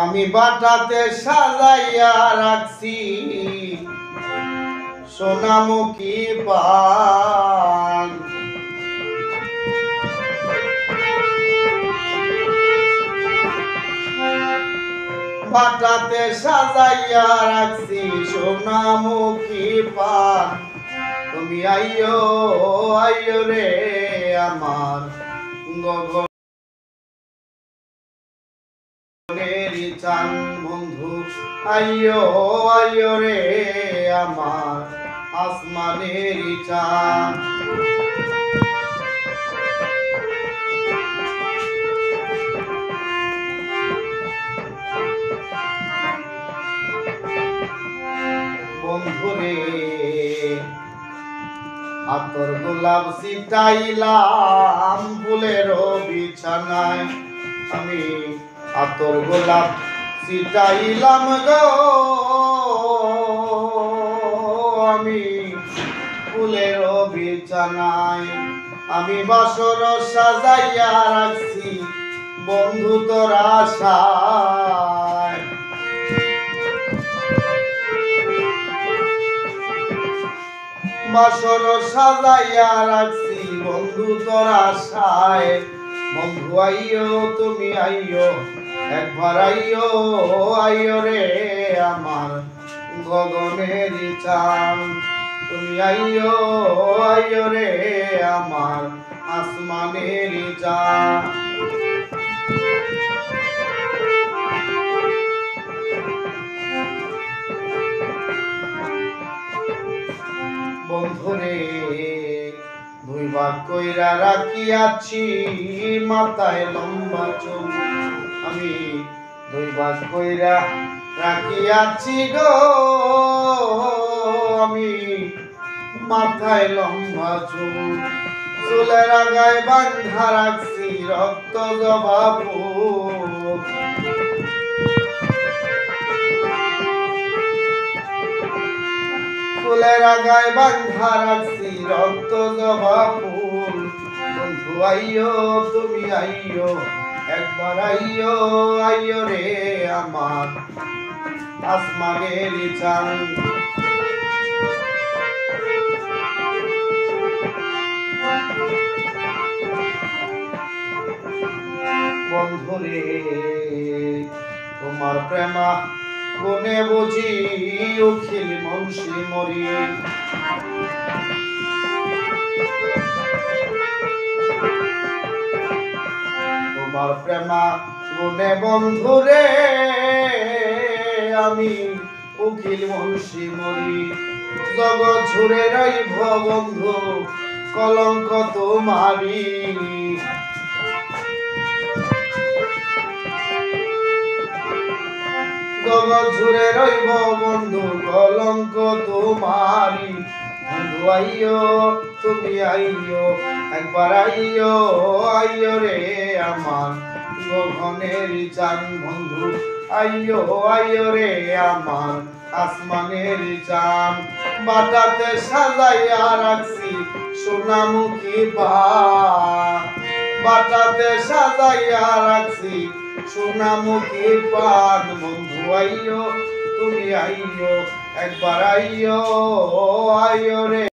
আমি বাটাতে সাজাইয়া রাখছি সোনামুখী পান। বাটাতে সাজাইয়া রাখছি সোনামুখী পান। তুমি আইয়ো আইয়ো রে আমার গগনের চান বন্ধু, আইয়ো আইয়ো রে আমার আসমানের চান। বন্ধুরে আতর গোলাপ ছিটাইলাম ফুলের বিছানায়। আমি আতর গোলাপ ছিটাইলাম গো আমি ফুলের বিছানায়। আমি বাসর সাজাইয়া রাখছি বন্ধু তোর আশায়। বাসর সাজাইয়া রাখছি বন্ধু তোর আশায়। বন্ধু আইয়ো তুমি আইয়ো একবার আইয়ো আইয়ো রে আমার গগনের চান। তুমি আইয়ো আইয়ো রে আমার আসমানের চান। বন্ধুরে দুই ভাগ কইরা রাখিয়াছি মাথায় লম্বা চুল। আমি দুই ভাগ কইরা রাখিয়াছি গো আমি মাথায় লম্বা চুল। চুলের আগায় বাঁধা রাখছি রক্ত জবা ফুল। ফুলের আগায় বাঁধা রাখছি রক্ত জবা ফুল। বন্ধু আইয়ো তুমি আইয়ো একবার আইয়ো আইয়ো রে আমার আসমানের চান। বন্ধুরে তোমার প্রেমা গুনে বুঝি উখিল মুন্সি মরি। তোমার প্রেমা গুনে বন্ধুরে আমি উখিল মুন্সি মরি। জগৎ ছুড়ে রইব বন্ধু কলঙ্ক তোমারি। জগৎ জুড়ে রইব বন্ধু কলঙ্ক তোমারি। বন্ধু আইয়ো তুমি আইয়ো একবার আইয়ো আইয়ো রে আমার গগনের চান। বন্ধু আইয়ো আইয়ো রে আমার আসমানের চান। বাটাতে সাজাইয়া রাখছি সোনামুখী পান। বাটাতে সাজাইয়া রাখছি সোনামুখী পান। বন্ধু আইয়ো তুমি আইয়ো একবার আইয়ো আইয়ো রে।